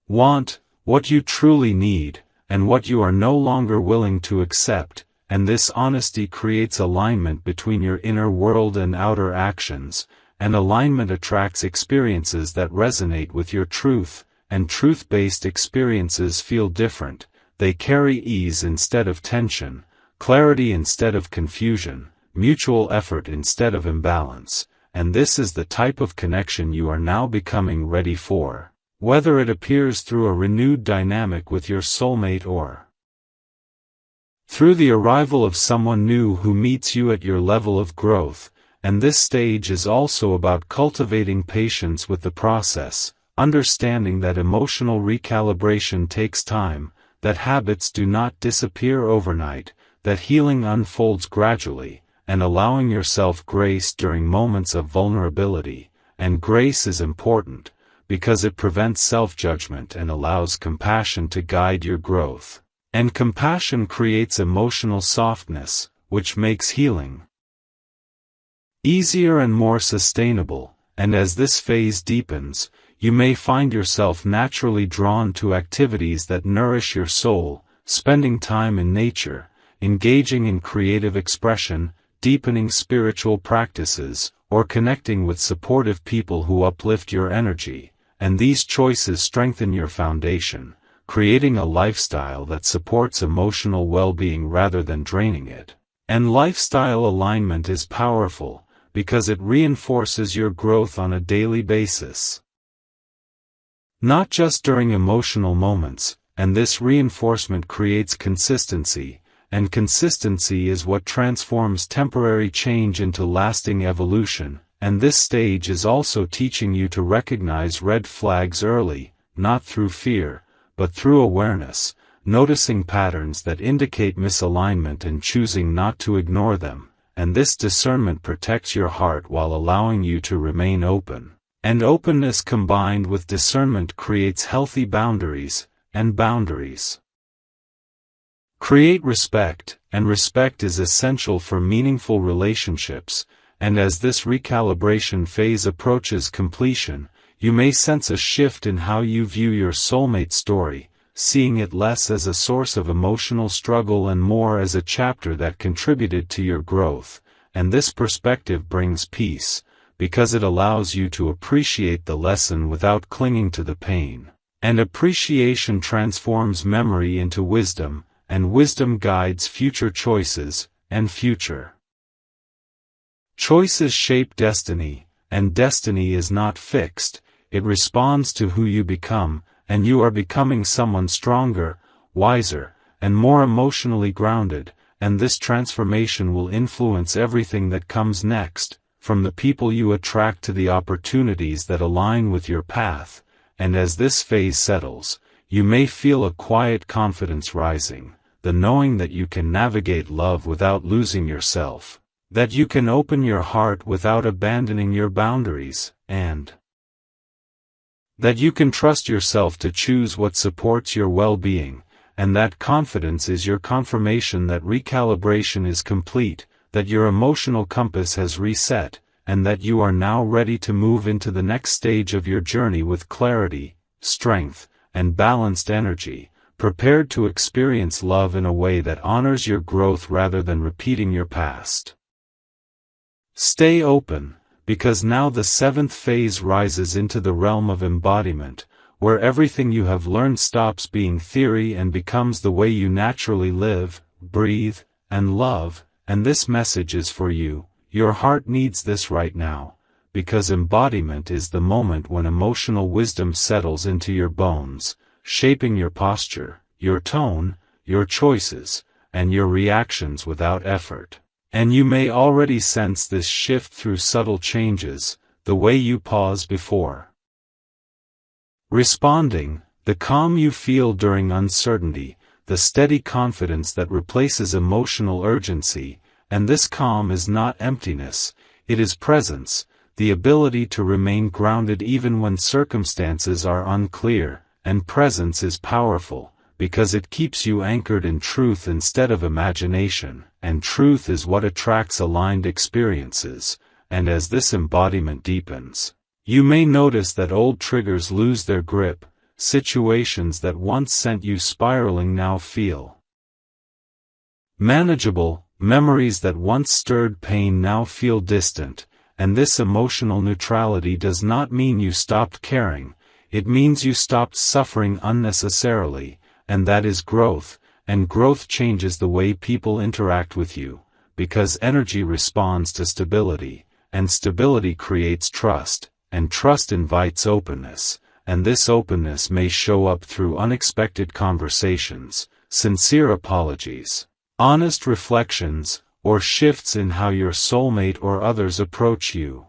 want, what you truly need, and what you are no longer willing to accept, and this honesty creates alignment between your inner world and outer actions, and alignment attracts experiences that resonate with your truth, and truth-based experiences feel different, they carry ease instead of tension, clarity instead of confusion, mutual effort instead of imbalance, and this is the type of connection you are now becoming ready for, whether it appears through a renewed dynamic with your soulmate or through the arrival of someone new who meets you at your level of growth, and this stage is also about cultivating patience with the process, understanding that emotional recalibration takes time, that habits do not disappear overnight, that healing unfolds gradually, and allowing yourself grace during moments of vulnerability, and grace is important, because it prevents self-judgment and allows compassion to guide your growth. And compassion creates emotional softness, which makes healing easier and more sustainable, and as this phase deepens, you may find yourself naturally drawn to activities that nourish your soul, spending time in nature, engaging in creative expression, deepening spiritual practices, or connecting with supportive people who uplift your energy, and these choices strengthen your foundation, creating a lifestyle that supports emotional well-being rather than draining it. And lifestyle alignment is powerful, because it reinforces your growth on a daily basis. Not just during emotional moments, and this reinforcement creates consistency, and consistency is what transforms temporary change into lasting evolution, and this stage is also teaching you to recognize red flags early, not through fear, but through awareness, noticing patterns that indicate misalignment and choosing not to ignore them, and this discernment protects your heart while allowing you to remain open. And openness combined with discernment creates healthy boundaries, and boundaries create respect, and respect is essential for meaningful relationships, and as this recalibration phase approaches completion, you may sense a shift in how you view your soulmate story, seeing it less as a source of emotional struggle and more as a chapter that contributed to your growth, and this perspective brings peace, because it allows you to appreciate the lesson without clinging to the pain. And appreciation transforms memory into wisdom, and wisdom guides future choices, and future choices shape destiny, and destiny is not fixed, it responds to who you become, and you are becoming someone stronger, wiser, and more emotionally grounded, and this transformation will influence everything that comes next, from the people you attract to the opportunities that align with your path, and as this phase settles, you may feel a quiet confidence rising, the knowing that you can navigate love without losing yourself, that you can open your heart without abandoning your boundaries, and that you can trust yourself to choose what supports your well-being, and that confidence is your confirmation that recalibration is complete, that your emotional compass has reset, and that you are now ready to move into the next stage of your journey with clarity, strength, and balanced energy, prepared to experience love in a way that honors your growth rather than repeating your past. Stay open, because now the seventh phase rises into the realm of embodiment, where everything you have learned stops being theory and becomes the way you naturally live, breathe, and love, and this message is for you. Your heart needs this right now, because embodiment is the moment when emotional wisdom settles into your bones, shaping your posture, your tone, your choices, and your reactions without effort. And you may already sense this shift through subtle changes, the way you pause before responding, the calm you feel during uncertainty, the steady confidence that replaces emotional urgency, and this calm is not emptiness, it is presence, the ability to remain grounded even when circumstances are unclear, and presence is powerful, because it keeps you anchored in truth instead of imagination, and truth is what attracts aligned experiences, and as this embodiment deepens, you may notice that old triggers lose their grip, situations that once sent you spiraling now feel manageable, memories that once stirred pain now feel distant, and this emotional neutrality does not mean you stopped caring, it means you stopped suffering unnecessarily, and that is growth, and growth changes the way people interact with you, because energy responds to stability, and stability creates trust, and trust invites openness, and this openness may show up through unexpected conversations, sincere apologies, honest reflections, or shifts in how your soulmate or others approach you.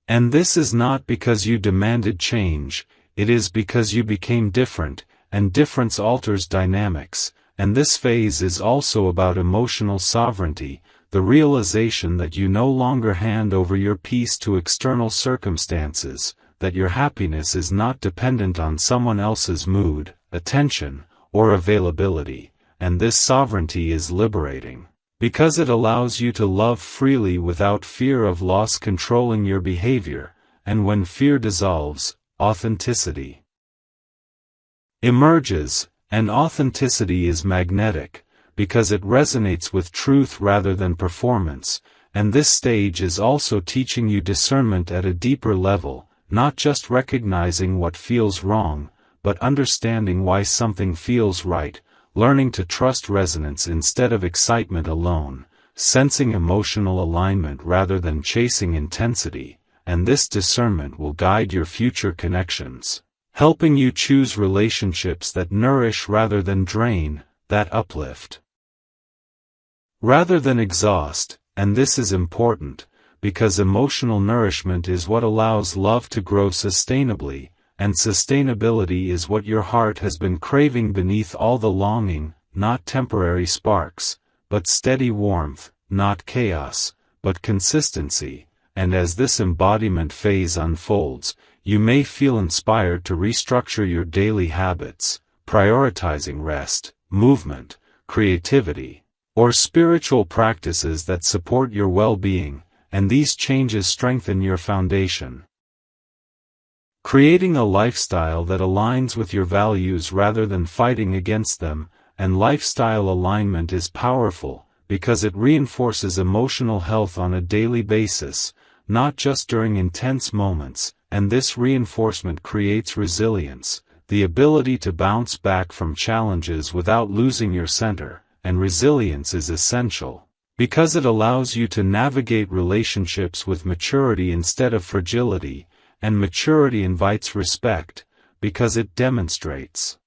And this is not because you demanded change, it is because you became different, and difference alters dynamics, and this phase is also about emotional sovereignty, the realization that you no longer hand over your peace to external circumstances, that your happiness is not dependent on someone else's mood, attention, or availability, and this sovereignty is liberating, because it allows you to love freely without fear of loss controlling your behavior, and when fear dissolves, authenticity emerges, and authenticity is magnetic, because it resonates with truth rather than performance, and this stage is also teaching you discernment at a deeper level, not just recognizing what feels wrong, but understanding why something feels right, learning to trust resonance instead of excitement alone, sensing emotional alignment rather than chasing intensity, and this discernment will guide your future connections, helping you choose relationships that nourish rather than drain, that uplift rather than exhaust, and this is important, because emotional nourishment is what allows love to grow sustainably, and sustainability is what your heart has been craving beneath all the longing, not temporary sparks, but steady warmth, not chaos, but consistency, and as this embodiment phase unfolds, you may feel inspired to restructure your daily habits, prioritizing rest, movement, creativity, or spiritual practices that support your well-being, and these changes strengthen your foundation, creating a lifestyle that aligns with your values rather than fighting against them, and lifestyle alignment is powerful, because it reinforces emotional health on a daily basis, not just during intense moments, and this reinforcement creates resilience, the ability to bounce back from challenges without losing your center, and resilience is essential, because it allows you to navigate relationships with maturity instead of fragility, and maturity invites respect, because it demonstrates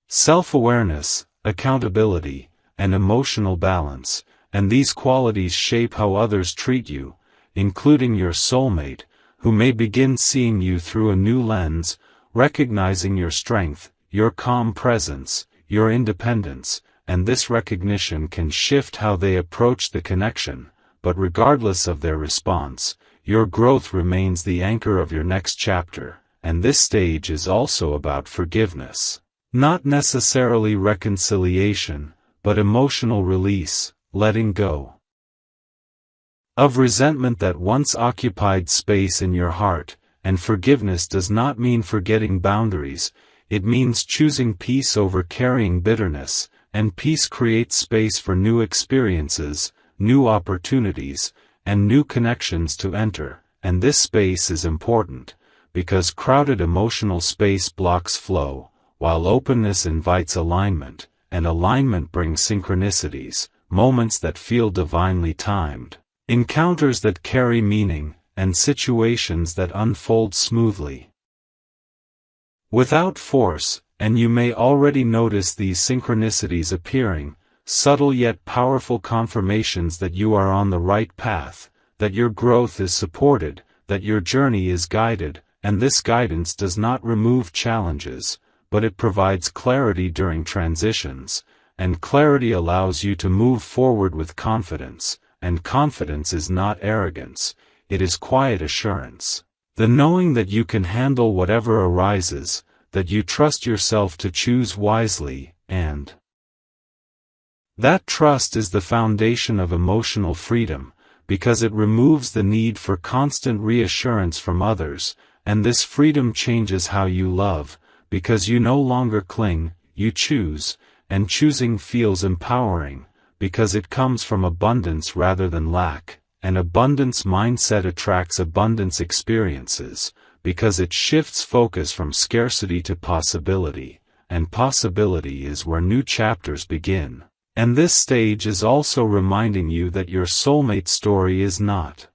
self-awareness, accountability, and emotional balance, and these qualities shape how others treat you, including your soulmate, who may begin seeing you through a new lens, recognizing your strength, your calm presence, your independence, and this recognition can shift how they approach the connection, but regardless of their response, your growth remains the anchor of your next chapter, and this stage is also about forgiveness. Not necessarily reconciliation, but emotional release, letting go of resentment that once occupied space in your heart, and forgiveness does not mean forgetting boundaries, it means choosing peace over carrying bitterness, and peace creates space for new experiences, new opportunities, and new connections to enter, and this space is important, because crowded emotional space blocks flow, while openness invites alignment, and alignment brings synchronicities, moments that feel divinely timed, encounters that carry meaning, and situations that unfold smoothly without force, and you may already notice these synchronicities appearing, subtle yet powerful confirmations that you are on the right path, that your growth is supported, that your journey is guided, and this guidance does not remove challenges, but it provides clarity during transitions, and clarity allows you to move forward with confidence, and confidence is not arrogance, it is quiet assurance. The knowing that you can handle whatever arises, that you trust yourself to choose wisely, and that trust is the foundation of emotional freedom, because it removes the need for constant reassurance from others, and this freedom changes how you love, because you no longer cling, you choose, and choosing feels empowering, because it comes from abundance rather than lack. An abundance mindset attracts abundance experiences, because it shifts focus from scarcity to possibility, and possibility is where new chapters begin. And this stage is also reminding you that your soulmate story is not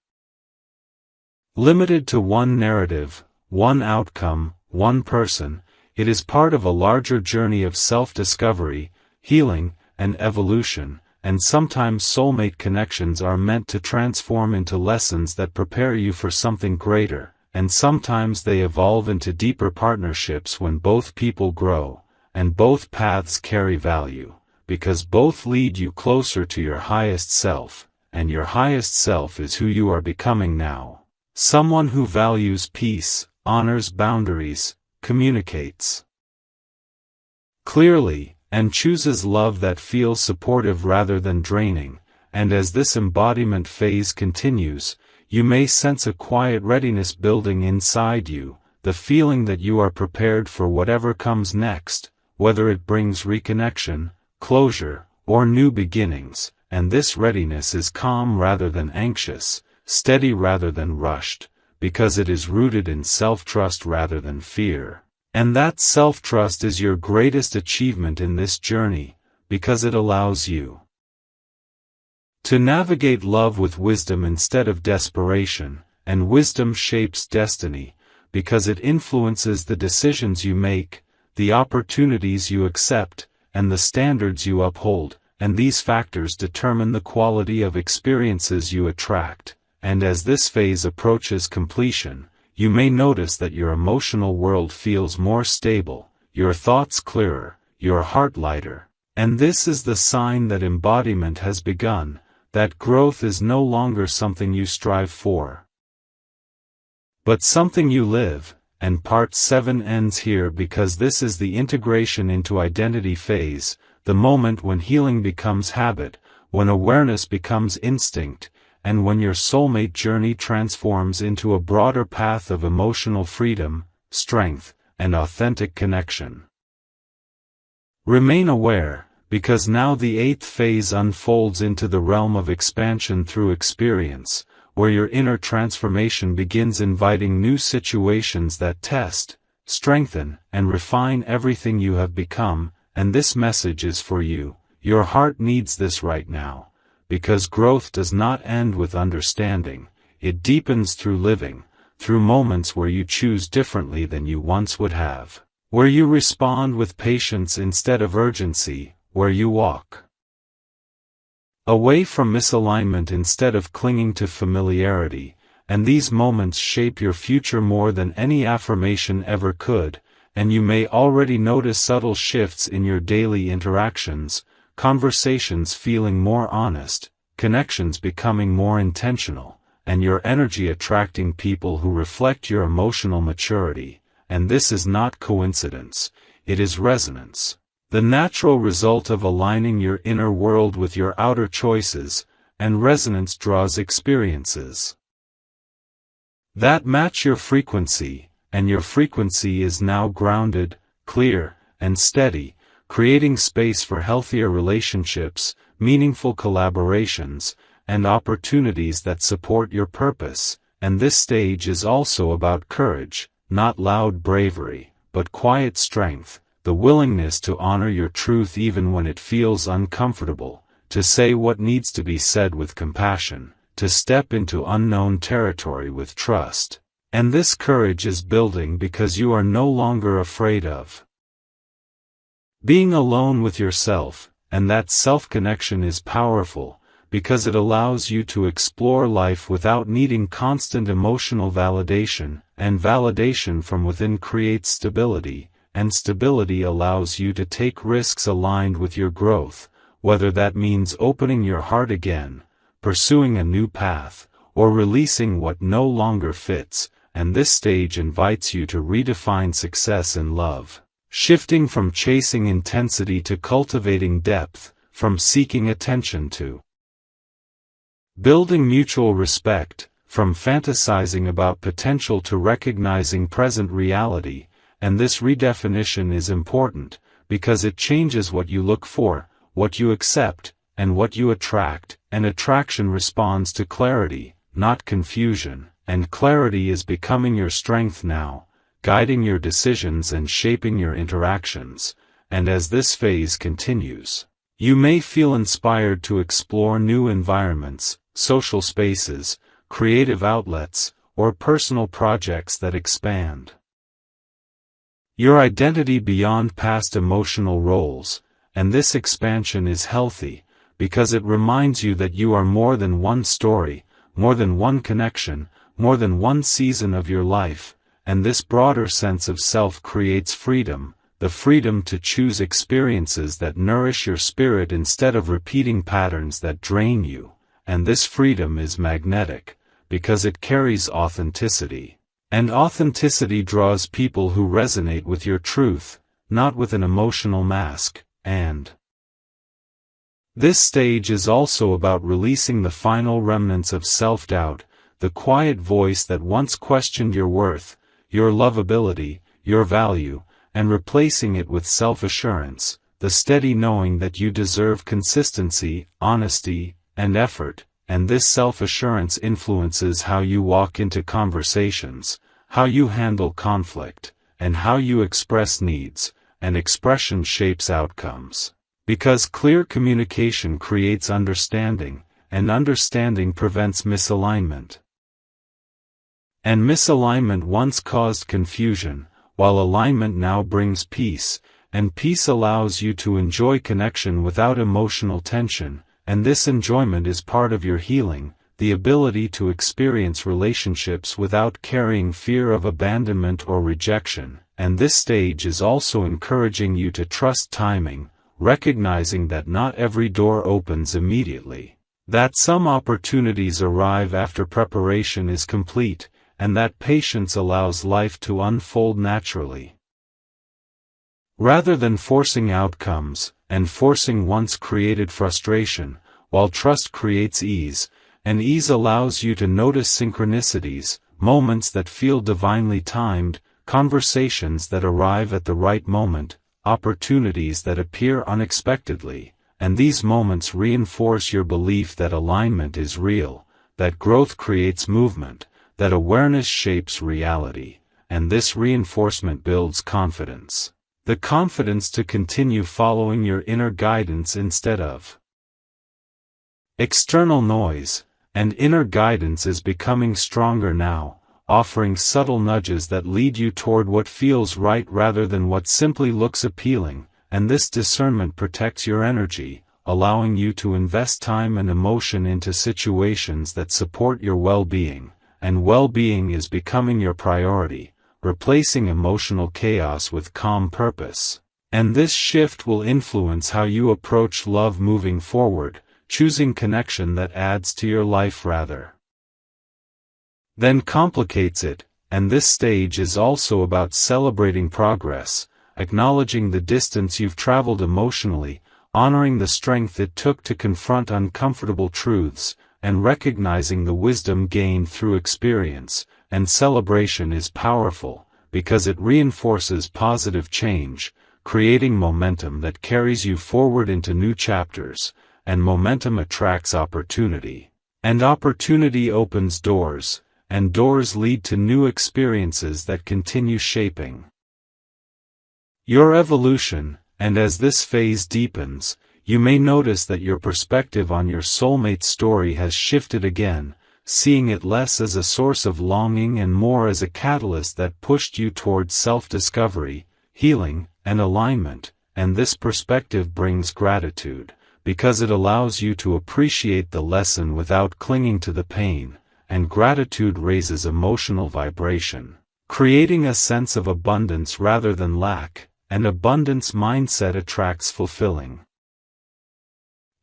limited to one narrative, one outcome, one person. It is part of a larger journey of self-discovery, healing, and evolution. And sometimes soulmate connections are meant to transform into lessons that prepare you for something greater, and sometimes they evolve into deeper partnerships when both people grow, and both paths carry value, because both lead you closer to your highest self, and your highest self is who you are becoming now. Someone who values peace, honors boundaries, communicates clearly, and chooses love that feels supportive rather than draining. And as this embodiment phase continues, you may sense a quiet readiness building inside you, the feeling that you are prepared for whatever comes next, whether it brings reconnection, closure, or new beginnings. And this readiness is calm rather than anxious, steady rather than rushed, because it is rooted in self-trust rather than fear. And that self-trust is your greatest achievement in this journey, because it allows you to navigate love with wisdom instead of desperation, and wisdom shapes destiny, because it influences the decisions you make, the opportunities you accept, and the standards you uphold, and these factors determine the quality of experiences you attract. And as this phase approaches completion, you may notice that your emotional world feels more stable, your thoughts clearer, your heart lighter. And this is the sign that embodiment has begun, that growth is no longer something you strive for, but something you live. And part 7 ends here because this is the integration into identity phase, the moment when healing becomes habit, when awareness becomes instinct, and when your soulmate journey transforms into a broader path of emotional freedom, strength, and authentic connection. Remain aware, because now the 8th phase unfolds into the realm of expansion through experience, where your inner transformation begins inviting new situations that test, strengthen, and refine everything you have become. And this message is for you. Your heart needs this right now, because growth does not end with understanding, it deepens through living, through moments where you choose differently than you once would have, where you respond with patience instead of urgency, where you walk away from misalignment instead of clinging to familiarity. And these moments shape your future more than any affirmation ever could. And you may already notice subtle shifts in your daily interactions, conversations feeling more honest, connections becoming more intentional, and your energy attracting people who reflect your emotional maturity. And this is not coincidence, it is resonance, the natural result of aligning your inner world with your outer choices. And resonance draws experiences that match your frequency. And your frequency is now grounded, clear, and steady, creating space for healthier relationships, meaningful collaborations, and opportunities that support your purpose. And this stage is also about courage, not loud bravery, but quiet strength, the willingness to honor your truth even when it feels uncomfortable, to say what needs to be said with compassion, to step into unknown territory with trust. And this courage is building because you are no longer afraid of being alone with yourself, and that self-connection is powerful, because it allows you to explore life without needing constant emotional validation, and validation from within creates stability, and stability allows you to take risks aligned with your growth, whether that means opening your heart again, pursuing a new path, or releasing what no longer fits. And this stage invites you to redefine success in love, shifting from chasing intensity to cultivating depth, from seeking attention to building mutual respect, from fantasizing about potential to recognizing present reality. And this redefinition is important, because it changes what you look for, what you accept, and what you attract. And attraction responds to clarity, not confusion. And clarity is becoming your strength now, guiding your decisions and shaping your interactions. And as this phase continues, you may feel inspired to explore new environments, social spaces, creative outlets, or personal projects that expand your identity beyond past emotional roles. And this expansion is healthy, because it reminds you that you are more than one story, more than one connection, more than one season of your life. And this broader sense of self creates freedom, the freedom to choose experiences that nourish your spirit instead of repeating patterns that drain you. And this freedom is magnetic, because it carries authenticity. And authenticity draws people who resonate with your truth, not with an emotional mask, and this stage is also about releasing the final remnants of self-doubt, the quiet voice that once questioned your worth, your lovability, your value, and replacing it with self-assurance, the steady knowing that you deserve consistency, honesty, and effort, and this self-assurance influences how you walk into conversations, how you handle conflict, and how you express needs, and expression shapes outcomes. Because clear communication creates understanding, and understanding prevents misalignment. And misalignment once caused confusion, while alignment now brings peace, and peace allows you to enjoy connection without emotional tension, and this enjoyment is part of your healing, the ability to experience relationships without carrying fear of abandonment or rejection, and this stage is also encouraging you to trust timing, recognizing that not every door opens immediately, that some opportunities arrive after preparation is complete, and that patience allows life to unfold naturally. Rather than forcing outcomes, and forcing once created frustration, while trust creates ease, and ease allows you to notice synchronicities, moments that feel divinely timed, conversations that arrive at the right moment, opportunities that appear unexpectedly, and these moments reinforce your belief that alignment is real, that growth creates movement, that awareness shapes reality, and this reinforcement builds confidence. The confidence to continue following your inner guidance instead of external noise, and inner guidance is becoming stronger now, offering subtle nudges that lead you toward what feels right rather than what simply looks appealing, and this discernment protects your energy, allowing you to invest time and emotion into situations that support your well-being, and well-being is becoming your priority, replacing emotional chaos with calm purpose. And this shift will influence how you approach love moving forward, choosing connection that adds to your life rather than complicates it, and this stage is also about celebrating progress, acknowledging the distance you've traveled emotionally, honoring the strength it took to confront uncomfortable truths, and recognizing the wisdom gained through experience, and celebration is powerful, because it reinforces positive change, creating momentum that carries you forward into new chapters, and momentum attracts opportunity. And opportunity opens doors, and doors lead to new experiences that continue shaping your evolution, and as this phase deepens, you may notice that your perspective on your soulmate story has shifted again, seeing it less as a source of longing and more as a catalyst that pushed you towards self-discovery, healing, and alignment, and this perspective brings gratitude, because it allows you to appreciate the lesson without clinging to the pain, and gratitude raises emotional vibration, creating a sense of abundance rather than lack, and abundance mindset attracts fulfilling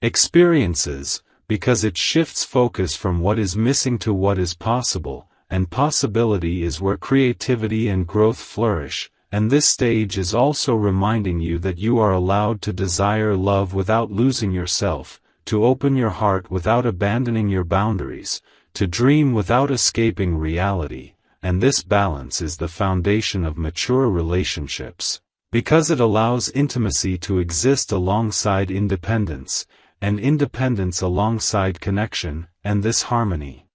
experiences, because it shifts focus from what is missing to what is possible, and possibility is where creativity and growth flourish, and this stage is also reminding you that you are allowed to desire love without losing yourself, to open your heart without abandoning your boundaries, to dream without escaping reality, and this balance is the foundation of mature relationships, because it allows intimacy to exist alongside independence, and independence alongside connection, and this harmony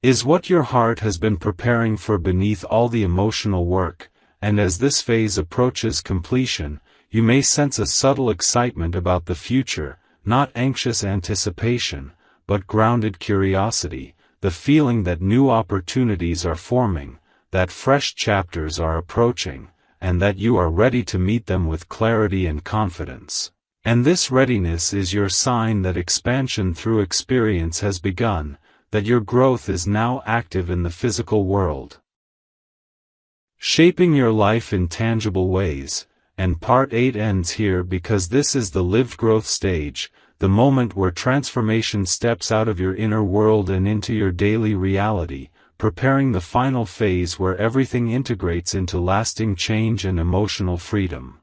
is what your heart has been preparing for beneath all the emotional work, and as this phase approaches completion, you may sense a subtle excitement about the future, not anxious anticipation, but grounded curiosity, the feeling that new opportunities are forming, that fresh chapters are approaching, and that you are ready to meet them with clarity and confidence. And this readiness is your sign that expansion through experience has begun, that your growth is now active in the physical world, shaping your life in tangible ways. And Part 8 ends here because this is the lived growth stage, the moment where transformation steps out of your inner world and into your daily reality, preparing the final phase where everything integrates into lasting change and emotional freedom.